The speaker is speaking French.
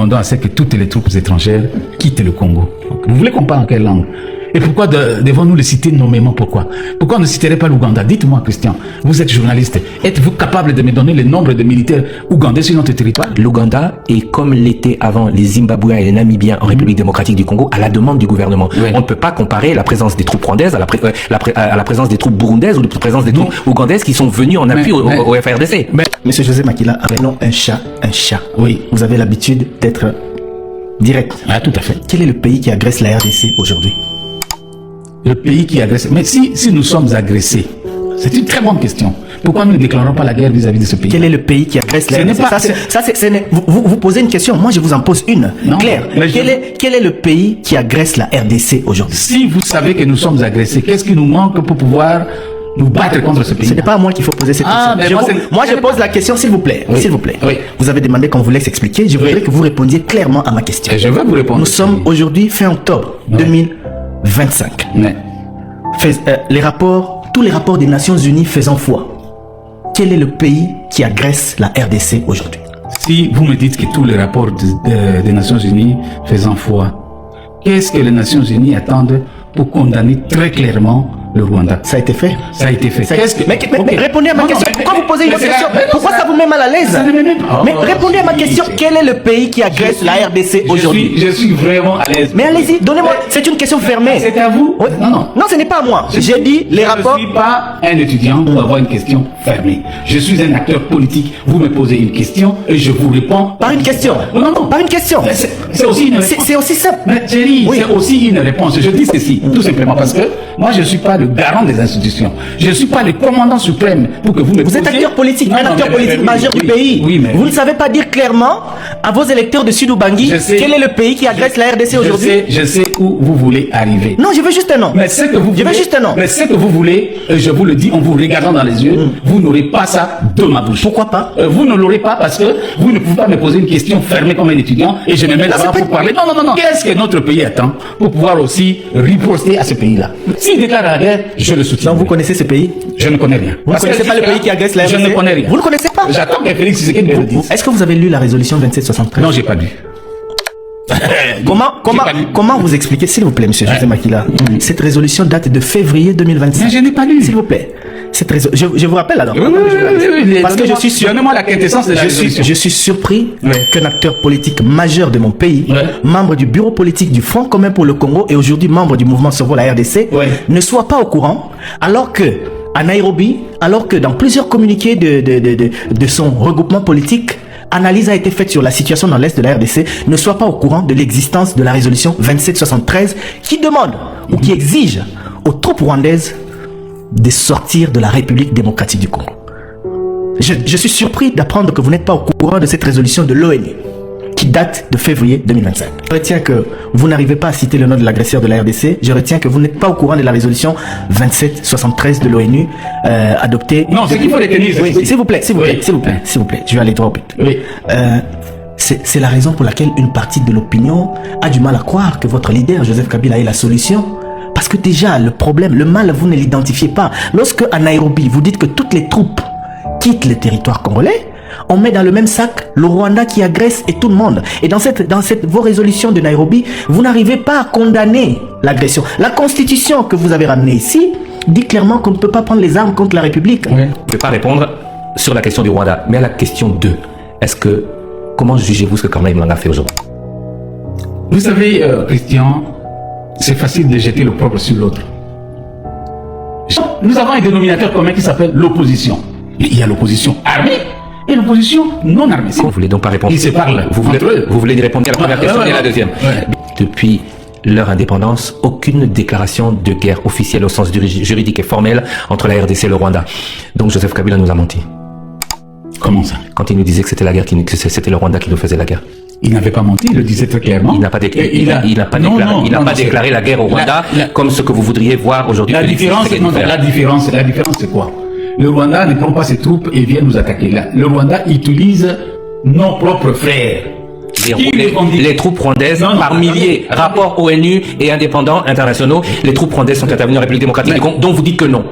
demandons à ce que toutes les troupes étrangères quittent le Congo. Donc, vous voulez qu'on parle en quelle langue? Et pourquoi devons-nous le citer nommément? Pourquoi on ne citerait pas l'Ouganda? Dites-moi, Christian, vous êtes journaliste. Êtes-vous capable de me donner le nombre de militaires ougandais sur notre territoire? L'Ouganda est comme l'était avant les Zimbabwéens et les Namibiens en République démocratique du Congo à la demande du gouvernement. Oui. On ne peut pas comparer la présence des troupes rwandaises à la présence des troupes burundaises ou la présence des troupes ougandaises qui sont venues en appui au FRDC. Monsieur José Makila, appelons un chat un chat. Oui, vous avez l'habitude d'être direct. Ah, tout à fait. Quel est le pays qui agresse la RDC aujourd'hui? Le pays qui agresse. Mais si nous sommes agressés, c'est une très bonne question. Pourquoi nous ne déclarons pas la guerre vis-à-vis de ce pays? Quel est le pays qui agresse la RDC? Vous posez une question, moi je vous en pose une. Non, Claire, quel est le pays qui agresse la RDC aujourd'hui? Si vous savez que nous sommes agressés, qu'est-ce qui nous manque pour pouvoir nous battre contre ce pays? Ce n'est pas à moi qu'il faut poser cette question. Moi je pose la question, s'il vous plaît. Oui. S'il vous plaît. Oui. Vous avez demandé qu'on vous laisse expliquer. Je voudrais que vous répondiez clairement à ma question. Et je vais vous répondre. Nous sommes aujourd'hui fin octobre 2025. Ouais. Tous les rapports des Nations Unies faisant foi. Quel est le pays qui agresse la RDC aujourd'hui? Si vous me dites que tous les rapports des Nations Unies faisant foi, qu'est-ce que les Nations Unies attendent pour condamner très clairement le Rwanda? Ça a été fait. Ça a été fait. Mais répondez à ma question. Pourquoi vous posez une autre question? Pourquoi ça vous met mal à l'aise? Mais répondez à ma question. Quel est le pays qui agresse la RDC aujourd'hui? Je suis vraiment à l'aise. Mais allez-y, donnez-moi. C'est une question fermée. C'est à vous? Oui. Non, ce n'est pas à moi. J'ai dit les rapports. Je ne suis pas un étudiant pour avoir une question fermée. Je suis un acteur politique. Vous me posez une question et je vous réponds par une question. Non. Par une question. C'est aussi une réponse. C'est aussi simple. Mais Thierry, c'est aussi une réponse. Je dis ceci, tout simplement parce que moi, je ne suis pas le garant des institutions. Je ne suis pas le commandant suprême pour que vous me Vous êtes acteur politique, un acteur politique majeur du pays. Oui, mais vous ne savez pas dire clairement à vos électeurs de Sud-Ubangi quel est le pays qui agresse la RDC aujourd'hui? Je sais où vous voulez arriver. Non, je veux juste un nom. Mais c'est que vous voulez, je veux juste un nom. Mais c'est que vous voulez, je vous le dis en vous regardant dans les yeux, vous n'aurez pas ça de ma bouche. Pourquoi pas? Vous ne l'aurez pas parce que vous ne pouvez pas me poser une question fermée comme un étudiant et je me mets là-bas pour parler. Non. Qu'est-ce que notre pays attend pour pouvoir aussi riposter à ce pays-là? S'il déclare la guerre, je le soutiens. Donc vous connaissez ce pays? Je ne connais rien. Vous ne connaissez pas le pays qui agresse la RDC? Je ne connais rien. Vous ne connaissez pas? J'attends que Félix Tshisekedi me le dise. Est-ce que vous avez lu la résolution 2773? Non, j'ai pas lu. Comment vous expliquez, s'il vous plaît, monsieur José Makila, cette résolution date de février 2025? Mais je n'ai pas lu. S'il vous plaît. Je vous rappelle alors. Oui, parce que je suis sûr. Donnez-moi la quintessence de la résolution. Je suis surpris qu'un acteur politique majeur de mon pays, membre du bureau politique du Front commun pour le Congo et aujourd'hui membre du mouvement Sauve la RDC, ne soit pas au courant, alors que à Nairobi, alors que dans plusieurs communiqués de son regroupement politique, analyse a été faite sur la situation dans l'Est de la RDC, ne soit pas au courant de l'existence de la résolution 2773 qui demande ou qui exige aux troupes rwandaises de sortir de la République démocratique du Congo. Je suis surpris d'apprendre que vous n'êtes pas au courant de cette résolution de l'ONU qui date de février 2025. Je retiens que vous n'arrivez pas à citer le nom de l'agresseur de la RDC. Je retiens que vous n'êtes pas au courant de la résolution 2773 de l'ONU adoptée. Non, c'est qu'il faut les tenir. Oui, s'il vous plaît. Je vais aller droit au but. Oui. C'est la raison pour laquelle une partie de l'opinion a du mal à croire que votre leader, Joseph Kabila, est la solution. Parce que déjà, le problème, le mal, vous ne l'identifiez pas. Lorsque à Nairobi, vous dites que toutes les troupes quittent le territoire congolais, on met dans le même sac le Rwanda qui agresse et tout le monde. Et dans vos résolutions de Nairobi, vous n'arrivez pas à condamner l'agression. La constitution que vous avez ramenée ici dit clairement qu'on ne peut pas prendre les armes contre la République. Je ne vais pas répondre sur la question du Rwanda, mais à la question 2. Comment jugez-vous ce que Corneille Mlanga a fait aujourd'hui? Vous savez, Christian, c'est facile de jeter le propre sur l'autre. Nous avons un dénominateur commun qui s'appelle l'opposition. Il y a l'opposition armée et l'opposition non armée. Vous ne voulez donc pas répondre? Ils se parlent. Vous voulez répondre à la première question et à la deuxième. Depuis leur indépendance, aucune déclaration de guerre officielle au sens juridique et formel entre la RDC et le Rwanda. Donc Joseph Kabila nous a menti. Comment ça? Quand il nous disait que c'était la guerre, que c'était le Rwanda qui nous faisait la guerre. Il n'avait pas menti, il le disait très clairement. Il n'a pas déclaré la guerre au Rwanda comme ce que vous voudriez voir aujourd'hui. La différence, c'est quoi? Le Rwanda ne prend pas ses troupes et vient nous attaquer. Le Rwanda utilise nos propres frères. Les troupes rwandaises, par milliers, rapports ONU et indépendants internationaux, les troupes rwandaises sont intervenues en République démocratique du Congo, dont vous dites que non.